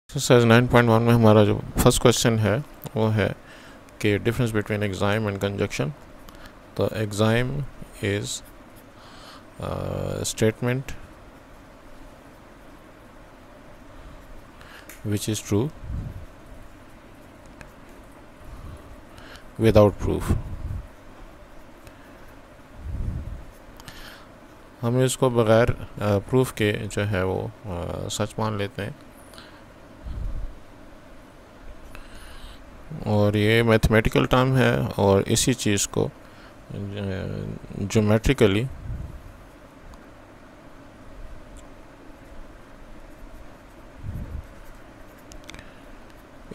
Exercise 9.1 में हमारा जो फर्स्ट क्वेश्चन है वो है कि difference between axiom and conjunction. तो axiom is statement which is true without proof. हम इसको बग़ैर प्रूफ के जो है वो सच मान लेते हैं, और ये मैथमेटिकल टर्म है और इसी चीज़ को geometrically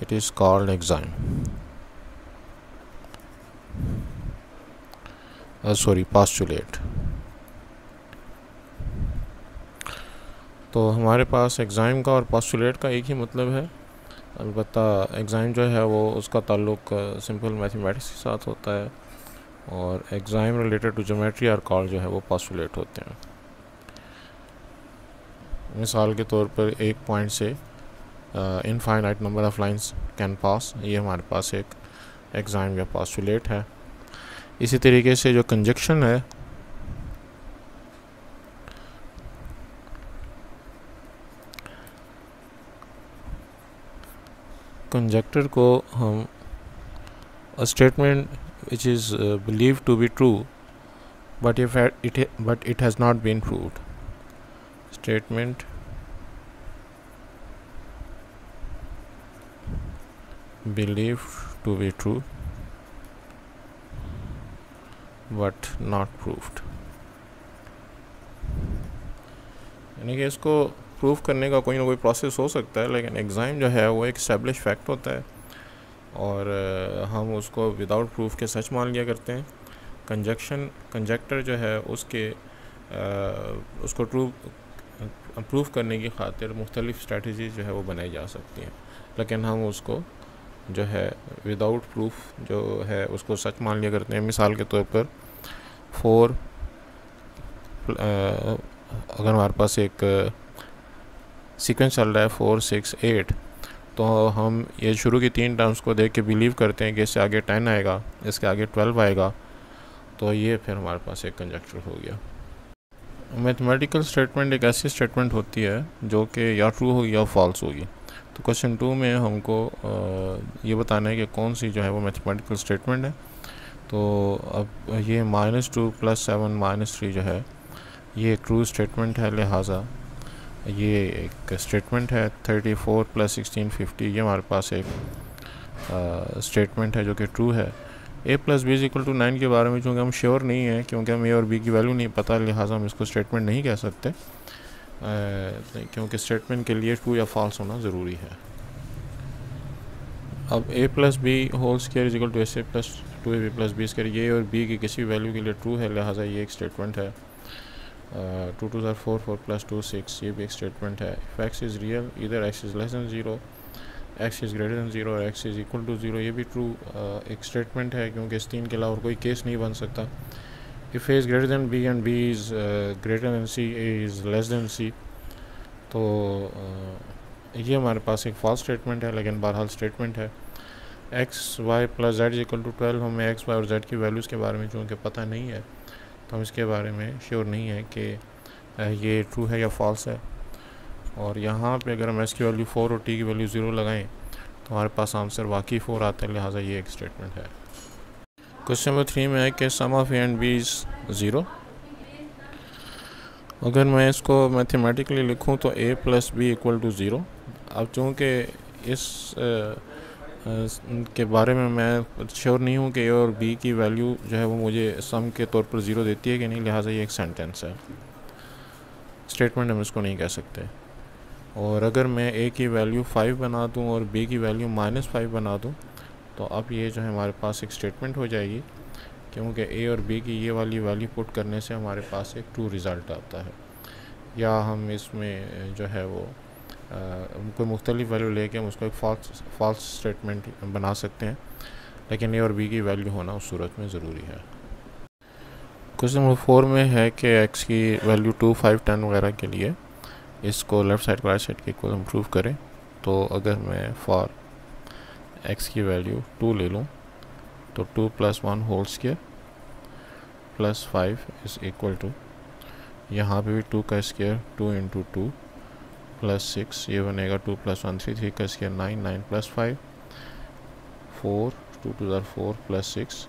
it is called enzyme, sorry postulate. तो हमारे पास एग्जाइम का और पास्टुलेट का एक ही मतलब है, अलबत्ता एग्जाइम जो है वो उसका ताल्लुक सिंपल मैथमेटिक्स के साथ होता है और एग्जाइम रिलेटेड टू ज्योमेट्री और कॉल्ड जो है वो पास्टुलेट होते हैं। मिसाल के तौर पर एक पॉइंट से infinite number of lines can pass, ये हमारे पास एक एग्जाइम या पास्टुलेट है। इसी तरीके से जो कंजक्शन है, कंजक्टर को हम a statement which is believed to be true but it has not been proved. Statement believed to be true but not proved। यानी कि इसको प्रूव करने का कोई ना कोई प्रोसेस हो सकता है, लेकिन एग्जाइम जो है वो एक एस्टेब्लिश फैक्ट होता है और हम उसको विदाउट प्रूफ के सच मान लिया करते हैं। कंजक्टर जो है उसको प्रूफ करने की खातिर मुख्तलिफ स्ट्रेटजी जो है वो बनाई जा सकती हैं, लेकिन हम उसको जो है विदाउट प्रूफ जो है उसको सच मान लिया करते हैं। मिसाल के तौर पर अगर हमारे पास एक सीक्वेंस चल रहा है 4, 6, 8, तो हम ये शुरू की 3 टर्म्स को देख के बिलीव करते हैं कि इससे आगे 10 आएगा, इसके आगे 12 आएगा, तो ये फिर हमारे पास एक कंजक्टर हो गया। मैथमेटिकल स्टेटमेंट एक ऐसी स्टेटमेंट होती है जो कि या ट्रू होगी या फॉल्स होगी। तो क्वेश्चन 2 में हमको ये बताना है कि कौन सी जो है वो मैथमेटिकल स्टेटमेंट है। तो अब ये -2 + 7 -3 जो है ये एक ट्रू स्टेटमेंट है, लिहाजा ये एक स्टेटमेंट है। 34 + 16 50 ये हमारे पास एक स्टेटमेंट है जो कि ट्रू है। a + b = 9 के बारे में चूँकि हम श्योर नहीं है, क्योंकि हमें a और b की वैल्यू नहीं पता, लिहाजा हम इसको स्टेटमेंट नहीं कह सकते, क्योंकि स्टेटमेंट के लिए ट्रू या फॉल्स होना ज़रूरी है। अब a + b whole square = sa + 2ab + b square, ये और b की किसी वैल्यू के लिए ट्रू है, लिहाजा ये एक स्टेटमेंट है। 2 2 4 4 + 2 6 ये भी एक स्टेटमेंट है। इफ x इज़ रियल इधर x is less than 0, x is greater then 0 और x इज़ इक्वल टू 0, ये भी ट्रू एक स्टेटमेंट है, क्योंकि इस 3 के अलावा और कोई केस नहीं बन सकता। If a is greater then b and b is greater then c, a is less than c, तो ये हमारे पास एक फॉल्स स्टेटमेंट है, लेकिन बहरहाल स्टेटमेंट है। x y + z = 12, हमें x y और z की वैल्यूज़ के बारे में चूँकि पता नहीं है, तो हम इसके बारे में श्योर नहीं है कि ये ट्रू है या फॉल्स है। और यहाँ पे अगर हम s की वैल्यू 4 और t की वैल्यू 0 लगाएं तो हमारे पास आंसर वाकई 4 आता है, लिहाजा ये एक स्टेटमेंट है। क्वेश्चन नंबर 3 में है कि sum of a and b is 0। अगर मैं इसको मैथमेटिकली लिखूँ तो a + b = 0। अब चूँकि इस के बारे में मैं श्योर नहीं हूँ कि a और b की वैल्यू जो है वो मुझे सम के तौर पर 0 देती है कि नहीं, लिहाजा ये एक सेंटेंस है, स्टेटमेंट हम इसको नहीं कह सकते। और अगर मैं a की वैल्यू 5 बना दूँ और b की वैल्यू -5 बना दूँ, तो अब ये जो है हमारे पास एक स्टेटमेंट हो जाएगी, क्योंकि a और b की ये वाली वैल्यू पुट करने से हमारे पास एक ट्रू रिज़ल्ट आता है। या हम इसमें जो है वो कोई मुख्तलिफ वैल्यू लेके हम उसको एक फॉल्स स्टेटमेंट बना सकते हैं, लेकिन a और b की वैल्यू होना उस सूरत में ज़रूरी है। क्वेश्चन नंबर 4 में है कि x की वैल्यू 2, 5, 10 वगैरह के लिए इसको लेफ़्ट साइड को राइट साइड के इक्वल हम प्रूव करें। तो अगर मैं फॉर x की वैल्यू 2 ले लूँ तो 2 + 1 whole square plus 5 is equal to, यहाँ पे भी 2 का स्क्वायर 2 × 2 + 6, ये बनेगा 2 + 1 3, 3 का स्क्वायर 9, 9 + 5 4, 2 2 = 4 + 6,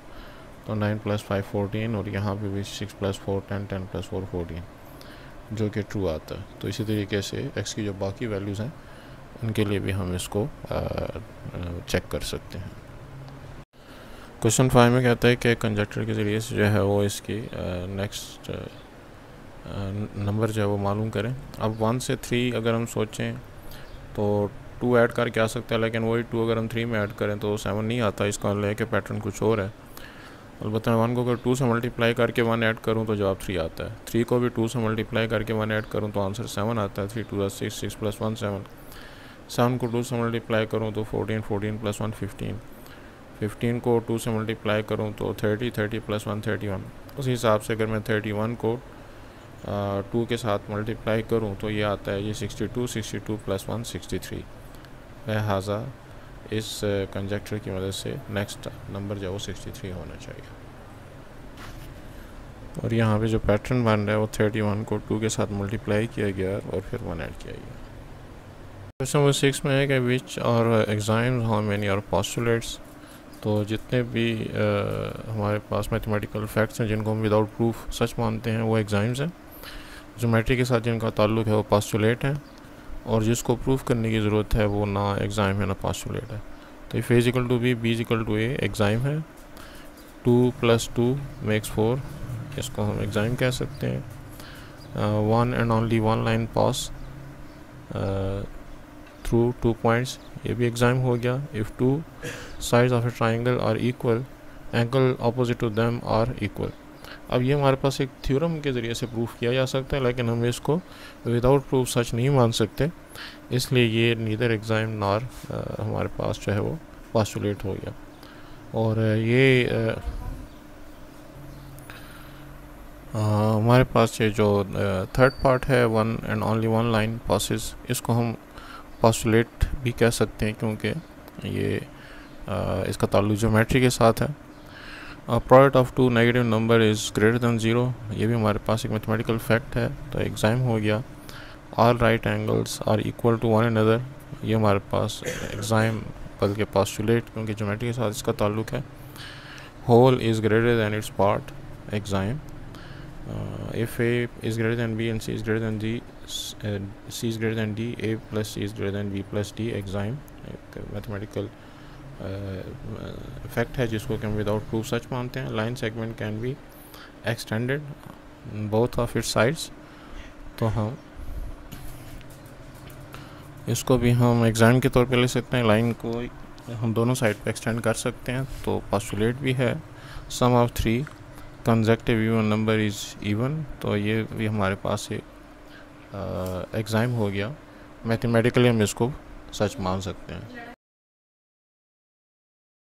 तो 9 + 5 14, और यहाँ पे भी 6 + 4 10, 10 + 4 14, जो कि ट्रू आता है। तो इसी तरीके से x की जो बाकी वैल्यूज़ हैं उनके लिए भी हम इसको चेक कर सकते हैं। क्वेश्चन 5 में कहता है कि कंजक्टर के ज़रिए से जो है वो इसकी नेक्स्ट नंबर जो है वो मालूम करें। अब 1 से 3 अगर हम सोचें तो 2 ऐड करके आ सकता है, लेकिन वही 2 अगर हम 3 में ऐड करें तो 7 नहीं आता। इसका लेके पैटर्न कुछ और है। अलबत्ता 1 को अगर 2 से मल्टीप्लाई करके 1 ऐड करूं तो जवाब 3 आता है। 3 को भी 2 से मल्टीप्लाई करके 1 ऐड करूं तो आंसर 7 आता है। 3 2 6, 6 + 1 7, 7 को 2 से मल्टीप्लाई करूं तो 14, 14 + 1 15, 15 को 2 से मल्टीप्लाई करूं तो 30, 30 + 1 31। उसी हिसाब से अगर मैं 31 को 2 के साथ मल्टीप्लाई करूं तो ये आता है ये 62, 62 + 1 63। लिहाजा इस कंजक्टर की मदद से नेक्स्ट नंबर जो है वो 63 होना चाहिए। और यहाँ पे जो पैटर्न बन रहा है वो 31 को 2 के साथ मल्टीप्लाई किया गया और फिर 1 ऐड किया गया। क्वेश्चन नंबर 6 में है कि विच और एग्जाम्स हाउ मेनी और पोस्टुलेट्स। तो जितने भी हमारे पास मैथमेटिकल फैक्ट्स हैं जिनको हम विदाउट प्रूफ सच मानते हैं वो एग्जाम्स हैं। ज्योमेट्री के साथ जिनका ताल्लुक है वो पोस्टुलेट हैं, और जिसको प्रूफ करने की ज़रूरत है वो ना एग्ज़ाम है ना पोस्टुलेट है। तो if A = B, B = A exam है। 2 + 2 = 4, इसको हम एग्ज़ाम कह सकते हैं। 1 and only 1 line pass through 2 points, ये भी एग्ज़ाम हो गया। If 2 sides of a triangle are equal, angle opposite to them are equal. अब ये हमारे पास एक थ्योरम के ज़रिए से प्रूफ किया जा सकता है, लेकिन हम इसको विदाउट प्रूफ सच नहीं मान सकते, इसलिए ये नीदर एग्ज़ाम नॉर हमारे पास जो है वो पोस्टुलेट हो गया। और ये हमारे पास ये जो थर्ड पार्ट है 1 and only 1 लाइन पासेस, इसको हम पोस्टुलेट भी कह सकते हैं क्योंकि ये इसका ताल्लुक ज्योमेट्री के साथ है। Product of 2 negative number is greater then 0, ये भी हमारे पास एक मैथमेटिकल फैक्ट है, तो एग्ज़ाम हो गया। All right angles are equal to one another, ये हमारे पास एग्ज़ाम बल्कि पोस्टुलेट क्योंकि ज्योमेट्री के साथ इसका ताल्लुक है। Whole is greater than its part, axiom. If A is greater than B and C is greater than D, C is greater than D, A + C is greater than B + D, exam एक mathematical fact है जिसको कि हम without proof सच मानते हैं। Line segment can be extended both of its sides, तो हम इसको भी हम एग्ज़ाम के तौर पे ले सकते हैं। लाइन को हम दोनों साइड पे एक्सटेंड कर सकते हैं, तो पोस्टुलेट भी है। Sum of 3 consecutive even number is even, तो ये भी हमारे पास एक एग्ज़ाम हो गया। मैथमेटिकली हम इसको सच मान सकते हैं।